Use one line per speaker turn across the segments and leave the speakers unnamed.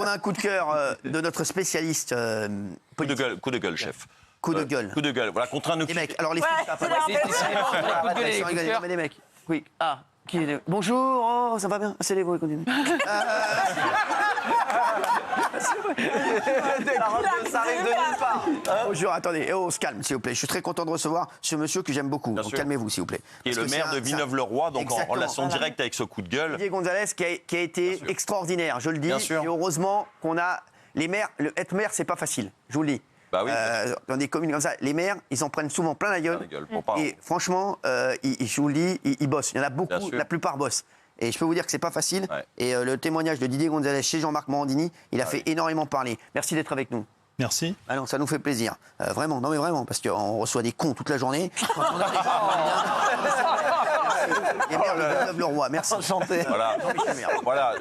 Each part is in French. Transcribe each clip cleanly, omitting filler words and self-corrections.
on a un coup de cœur de notre spécialiste politique.
Coup de gueule, chef.
Coup de gueule.
Coup de gueule, voilà, contre un
Les
OQTF.
mecs, alors les filles, ça va pas
Coup
mais les mecs. Oui. Ah. Bonjour, oh, ça va bien. C'est les voix, continuez. Ça arrive de nulle part. Bonjour, attendez, on se calme, s'il vous plaît. Je suis très content de recevoir ce monsieur que j'aime beaucoup. Donc calmez-vous, s'il vous plaît.
Qui est le maire de Villeneuve-le-Roi, donc en relation directe avec ce coup de gueule.
Didier Gonzalez qui a été extraordinaire, je le dis. Et heureusement qu'on a les maires. Être maire, c'est pas facile, je vous le dis.
Bah oui.
Dans des communes comme ça, les maires, ils en prennent souvent plein la gueule. Et franchement, je vous le dis, ils bossent. Il y en a beaucoup, la plupart bossent. Et je peux vous dire que c'est pas facile. Ouais. Et le témoignage de Didier Gonzalez chez Jean-Marc Morandini, il a fait énormément parler. Merci d'être avec nous.
Merci.
Ah non, ça nous fait plaisir. Vraiment, non mais vraiment, parce qu'on reçoit des cons toute la journée. Quand on a des gens, maire de Villeneuve-le-Roi, merci.
Enchanté. Voilà,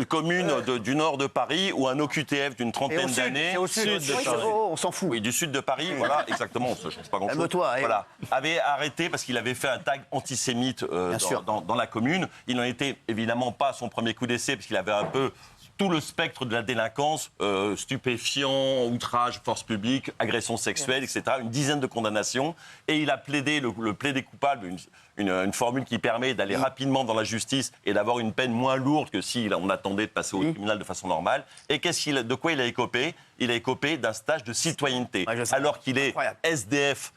commune du nord de Paris où un OQTF d'une trentaine d'années.
C'est au sud de Paris. On s'en fout.
Oui, du sud de Paris, voilà, exactement, ça ne change pas grand-chose. Voilà, avait arrêté parce qu'il avait fait un tag antisémite dans la commune. Il n'en était évidemment pas à son premier coup d'essai parce qu'il avait un peu tout le spectre de la délinquance, stupéfiants, outrage, force publique, agression sexuelle, etc. Une dizaine de condamnations. Et il a plaidé, le plaidé coupable, une formule qui permet d'aller rapidement dans la justice et d'avoir une peine moins lourde que si on attendait de passer au tribunal de façon normale. Et de quoi il a écopé ? Il a écopé d'un stage de citoyenneté. Alors qu'il est SDF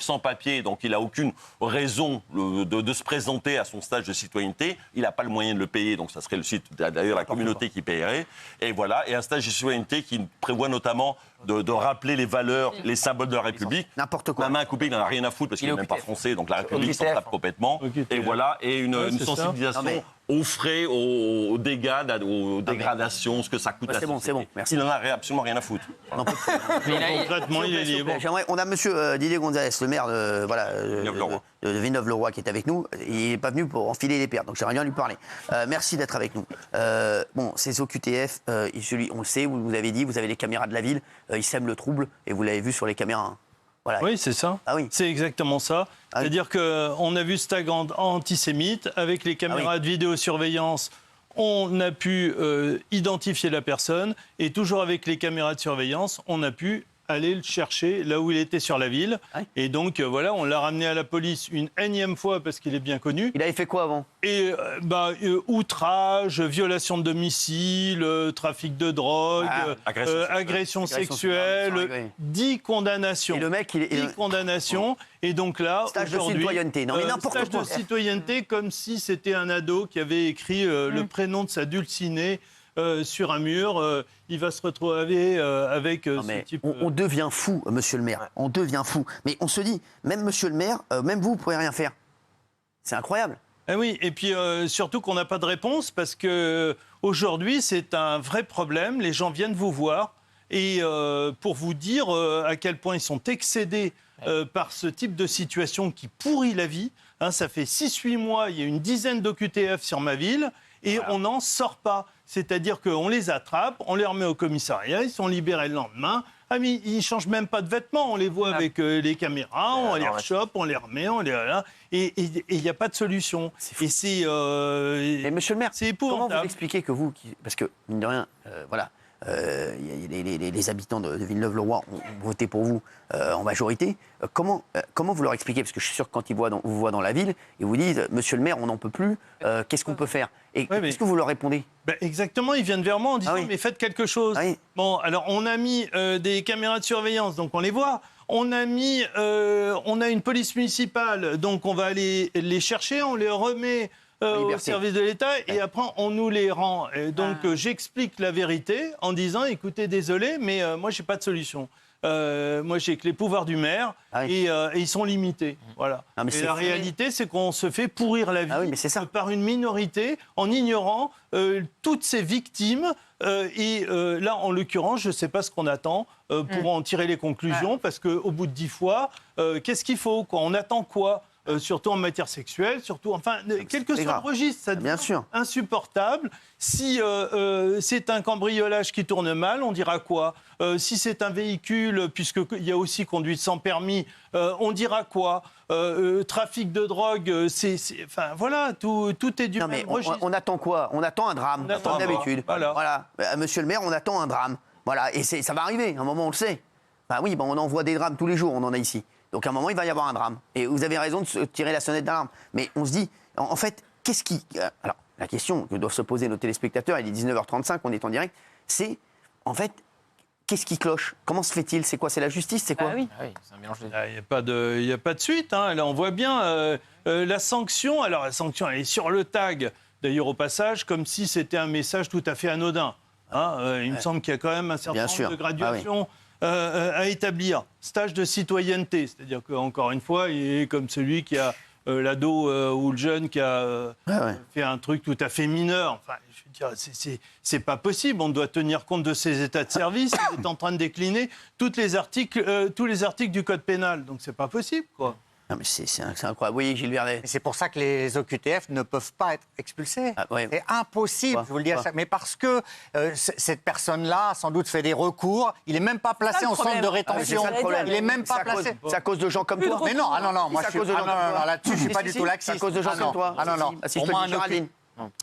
sans papier, donc il n'a aucune raison de se présenter à son stage de citoyenneté. Il n'a pas le moyen de le payer, donc ça serait le site, d'ailleurs la communauté qui paierait. Et voilà, et un stage de citoyenneté qui prévoit notamment de rappeler les valeurs, les symboles de la République.
N'importe quoi.
La main coupée, il n'en a rien à foutre parce qu'il n'est même pas français, donc la République s'en tape complètement. Et voilà, et une sensibilisation aux frais, aux dégâts, aux dégradations, ce que ça coûte à la société.
C'est bon, merci.
Il n'en a absolument rien à foutre.
Concrètement, il est libre.
On a monsieur Didier Gonzalez, le maire de Villeneuve-le-Roi qui est avec nous. Il n'est pas venu pour enfiler les pertes, donc j'aimerais bien lui parler. Merci d'être avec nous. Bon, ces OQTF, on le sait, vous avez dit, vous avez les caméras de la ville, ils sèment le trouble, et vous l'avez vu sur les caméras. Voilà.
Oui, c'est ça.
Ah oui.
C'est exactement ça. C'est-à-dire qu'on a vu ce tag antisémite avec les caméras de vidéosurveillance. On a pu identifier la personne et toujours avec les caméras de surveillance, on a pu aller le chercher là où il était sur la ville. Et donc, voilà, on l'a ramené à la police une énième fois parce qu'il est bien connu.
Il avait fait quoi avant ?
Et outrage, violation de domicile, trafic de drogue, agression sexuelle, 10 condamnations.
Et le mec,
10 condamnations. Et donc là,
stage de citoyenneté. Non, mais n'importe quoi.
Stage de citoyenneté comme si c'était un ado qui avait écrit le prénom de sa dulcinée sur un mur. Il va se retrouver avec ce type...
On devient fou, monsieur le maire. On devient fou. Mais on se dit, même monsieur le maire, même vous pouvez rien faire. C'est incroyable.
Ah oui, et puis surtout qu'on n'a pas de réponse parce qu'aujourd'hui, c'est un vrai problème. Les gens viennent vous voir et pour vous dire à quel point ils sont excédés par ce type de situation qui pourrit la vie. Ça fait 6-8 mois, il y a une dizaine d'OQTF sur ma ville et on n'en sort pas. C'est-à-dire qu'on les attrape, on les remet au commissariat, ils sont libérés le lendemain. Ah mais ils ne changent même pas de vêtements, on les voit avec les caméras, on les rechoppe, on les remet, et il n'y a pas de solution. Et c'est...
Et monsieur le maire,
c'est épouvantable.
Comment vous expliquez que vous... Parce que, mine de rien, voilà... les habitants de Villeneuve-le-Roi ont voté pour vous en majorité. Comment vous leur expliquez ? Parce que je suis sûr que quand ils vous voient dans la ville, ils vous disent « Monsieur le maire, on n'en peut plus, qu'est-ce qu'on peut faire ?» Et qu'est-ce que vous leur répondez ?
Exactement, ils viennent vers moi en disant « Mais faites quelque chose !» Bon, alors on a mis des caméras de surveillance, donc on les voit. On a une police municipale, donc on va aller les chercher, on les remet... au service de l'État, et après, on nous les rend. Et donc, j'explique la vérité en disant, écoutez, désolé, mais moi, je n'ai pas de solution. Moi, j'ai que les pouvoirs du maire, et ils sont limités. Voilà. Et la réalité, c'est qu'on se fait pourrir la vie par une minorité en ignorant toutes ces victimes. Et là, en l'occurrence, je ne sais pas ce qu'on attend pour en tirer les conclusions, parce qu'au bout de 10 fois, qu'est-ce qu'il faut ? On attend quoi ? surtout en matière sexuelle, surtout, enfin, quel que soit le registre, ça devient insupportable. Si c'est un cambriolage qui tourne mal, on dira quoi ? Si c'est un véhicule, puisqu'il y a aussi conduite sans permis, on dira quoi ? Trafic de drogue, enfin voilà, tout est du même registre.
On attend quoi ? On attend un drame, comme d'habitude. Voilà. Monsieur le maire, on attend un drame. Voilà, et ça va arriver, à un moment on le sait. Enfin oui, on en voit des drames tous les jours, on en a ici. Donc à un moment, il va y avoir un drame. Et vous avez raison de tirer la sonnette d'alarme. Mais on se dit, en fait, qu'est-ce qui... Alors, la question que doivent se poser nos téléspectateurs, il est 19h35, on est en direct, c'est, en fait, qu'est-ce qui cloche ? Comment se fait-il ? C'est quoi ? C'est la justice ? C'est quoi ?
Oui, c'est un mélange de...
Il n'y a pas de suite. Hein. Là, on voit bien la sanction. Alors, la sanction, elle est sur le tag, d'ailleurs, au passage, comme si c'était un message tout à fait anodin. Hein. Il me semble qu'il y a quand même un certain nombre de graduations à établir. Stage de citoyenneté, c'est-à-dire qu'encore une fois, il est comme celui qui a l'ado ou le jeune qui a fait un truc tout à fait mineur. Enfin, je veux dire, c'est pas possible. On doit tenir compte de ces états de service. Il est en train de décliner tous les articles du code pénal. Donc c'est pas possible, quoi.
Non, mais c'est incroyable. Oui, Gilles Vernet.
C'est pour ça que les OQTF ne peuvent pas être expulsés. C'est impossible, je vous le dis. Mais parce que cette personne-là a sans doute fait des recours. Il n'est même pas placé en centre de rétention. Il n'est même pas placé.
C'est à cause de gens comme toi.
Mais non, moi je suis... là-dessus, je ne suis pas du tout laxiste.
C'est à cause de gens comme toi.
Ah non.
Pour moi, Géraldine.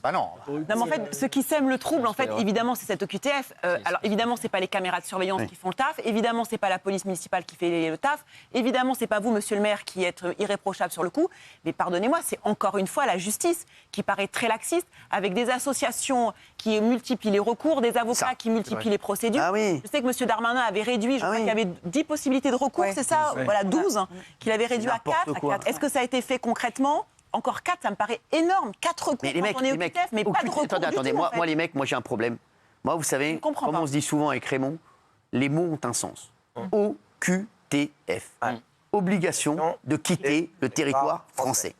Bah non.
Non, mais en fait, ce qui sème le trouble, en fait, évidemment, c'est cette OQTF. Alors, évidemment, c'est pas les caméras de surveillance qui font le taf. Évidemment, c'est pas la police municipale qui fait le taf. Évidemment, c'est pas vous, monsieur le maire, qui êtes irréprochable sur le coup. Mais pardonnez-moi, c'est encore une fois la justice qui paraît très laxiste, avec des associations qui multiplient les recours, des avocats qui multiplient les procédures.
Ah oui.
Je sais que monsieur Darmanin avait réduit, je crois qu'il y avait 10 possibilités de recours, c'est ça ? Voilà, 12, qu'il avait réduit à 4. Est-ce que ça a été fait concrètement ? Encore 4, ça me paraît énorme. 4 recours
quand
on est OQTF, mais pas de recours
Attendez,
du tout,
moi, les mecs, j'ai un problème. Moi, vous savez, comme on se dit souvent avec Raymond, les mots ont un sens. OQTF. Obligation de quitter le territoire français.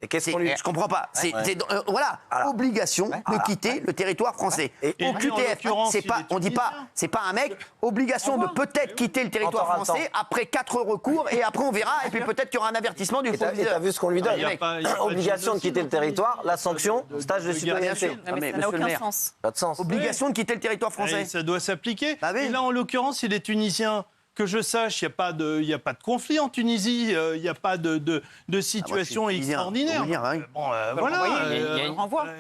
Et je comprends pas. Obligation de quitter le territoire français. OQTF, on dit pas, c'est pas un mec. Obligation de peut-être quitter le territoire français après 4 recours et après on verra et puis peut-être qu'il y aura un avertissement du proviseur.
T'as vu ce qu'on lui donne, obligation de quitter le territoire, la sanction, stage de citoyenneté.
Mais ça n'a aucun sens.
Pas de sens.
Obligation de quitter le territoire français.
Ça doit s'appliquer. Et là, en l'occurrence, il est tunisien. Que je sache, il n'y a pas de conflit en Tunisie, il n'y a pas de situation extraordinaire.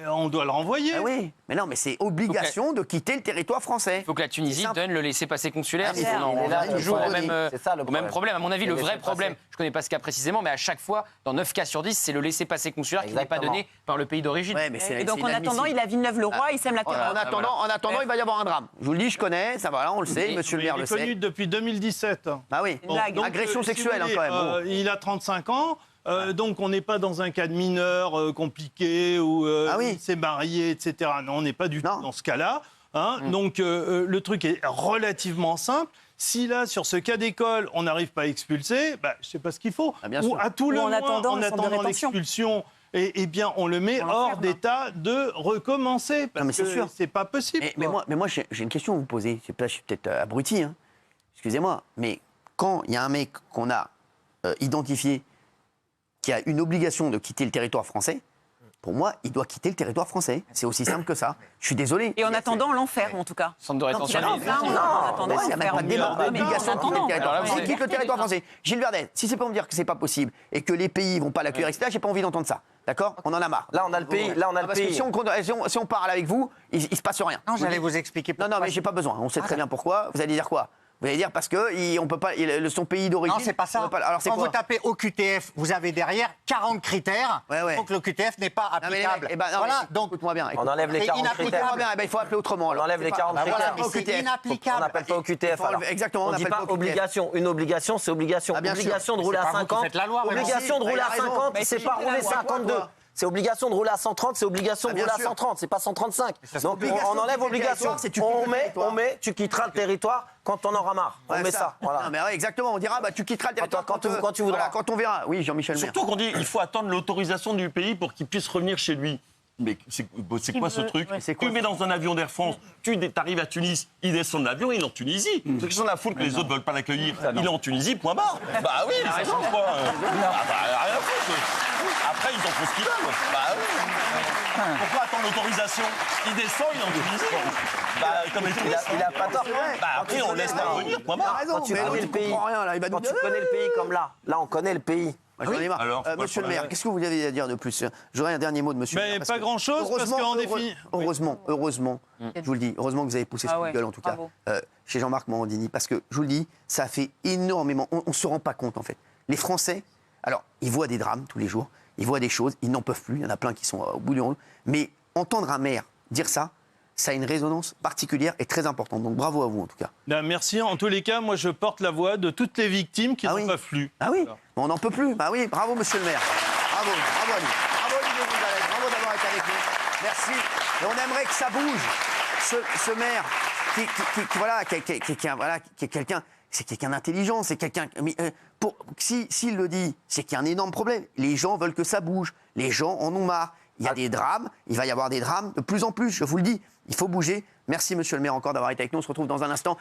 On doit le renvoyer.
Ah oui, mais non, mais c'est obligation de quitter le territoire français.
Il faut que la Tunisie donne le laissez-passer consulaire. On est toujours au même problème. À mon avis, le vrai problème, je ne connais pas ce cas précisément, mais à chaque fois, dans 9 cas sur 10, c'est le laissez-passer consulaire qui n'est pas donné par le pays d'origine.
Et donc en attendant, il a Villeneuve-le-Roi, il sème la terre.
En attendant, il va y avoir un drame. Je vous le dis, je connais, ça va, on le sait, monsieur le maire le sait.
Il est connu depuis 2017.
Ah oui, agression sexuelle quand même.
Il a 35 ans. Donc on n'est pas dans un cas de mineur compliqué où il s'est marié, etc. Non, on n'est pas du tout dans ce cas-là. Donc le truc est relativement simple. Si là, sur ce cas d'école, on n'arrive pas à expulser, je ne sais pas ce qu'il faut. Ou à tout le moins, en attendant l'expulsion, eh bien, on le met hors d'état de recommencer. Parce que c'est pas possible.
Mais moi, j'ai une question à vous poser. Je suis peut-être abruti, hein. Excusez-moi, mais quand il y a un mec qu'on a identifié qui a une obligation de quitter le territoire français, pour moi, il doit quitter le territoire français. C'est aussi simple que ça. Je suis désolé.
Et en attendant l'enfer, en tout cas.
Centre de rétention.
Il n'y a même pas d'obligation de quitter le territoire français. Il quitte le territoire français. Gilles Vernet, si c'est pour me dire que c'est pas possible et que les pays vont pas l'accueillir, etc., j'ai pas envie d'entendre ça. D'accord ? On en a marre.
Là, on a le pays.
Parce que si on parle avec vous, il se passe rien.
Non, j'allais vous expliquer pourquoi.
Non, mais j'ai pas besoin. On sait très bien pourquoi. Vous allez dire quoi ? Vous allez dire parce que on peut pas, son pays d'origine.
Non, c'est pas ça.
Alors c'est
quand
quoi ?
vous tapez OQTF, vous avez derrière 40 critères. Donc l'OQTF n'est pas applicable.
Voilà. Donc écoute-moi bien.
On enlève les 40 critères.
Il faut appeler autrement.
On enlève les 40 critères.
C'est inapplicable.
On n'appelle pas OQTF.
Exactement.
On ne dit pas obligation. Une obligation, c'est obligation. Obligation de rouler à 50. Obligation de rouler à 50, c'est pas rouler 52. C'est obligation de rouler à 130, c'est obligation de rouler à 130, c'est pas 135. Donc on enlève obligation, on met, tu quitteras le territoire quand on aura marre. On met ça. Voilà.
Non, mais exactement, on dira tu quitteras le territoire
quand tu voudras.
Quand on verra. Oui, Jean-Michel Maire.
Surtout qu'on dit il faut attendre l'autorisation du pays pour qu'il puisse revenir chez lui. Mais c'est quoi ce truc? Tu mets dans un avion d'Air France, tu arrives à Tunis, il descend de l'avion, il est en Tunisie. Ceux qui sont la foule que les autres ne veulent pas l'accueillir, il est en Tunisie, point barre. Bah oui, c'est ça, quoi. Rien à foutre. Après, ils en font ce qu'ils veulent. Bah oui. Pourquoi attendre l'autorisation? Il descend, il est en Tunisie. Bah, comme les touristes.
Il a pas tort.
Bah après, on laisse pas venir, point barre.
Quand tu connais le pays, comme là on connaît le pays.
J'en ai marre. Alors, monsieur le maire, qu'est-ce que vous avez à dire de plus? J'aurais un dernier mot de monsieur le maire.
Pas grand-chose, parce qu'en définitive...
Heureusement, je vous le dis, heureusement que vous avez poussé ce coup de gueule, en tout cas, chez Jean-Marc Morandini, parce que, je vous le dis, ça a fait énormément... On ne se rend pas compte, en fait. Les Français, alors, ils voient des drames tous les jours, ils voient des choses, ils n'en peuvent plus, il y en a plein qui sont au bout du rouleau, mais entendre un maire dire ça, ça a une résonance particulière et très importante. Donc bravo à vous en tout cas.
Merci. En tous les cas, moi je porte la voix de toutes les victimes qui n'en peuvent plus.
Ah oui, on n'en peut plus. Bah oui, bravo monsieur le maire. Bravo à lui. Bravo Olivier Gonzalez, bravo d'avoir été avec nous. Merci. Et on aimerait que ça bouge. Ce maire qui est quelqu'un... C'est quelqu'un d'intelligent, c'est quelqu'un... S'il le dit, c'est qu'il y a un énorme problème. Les gens veulent que ça bouge. Les gens en ont marre. Il y a des drames, il va y avoir des drames de plus en plus, je vous le dis. Il faut bouger. Merci, monsieur le maire, encore d'avoir été avec nous. On se retrouve dans un instant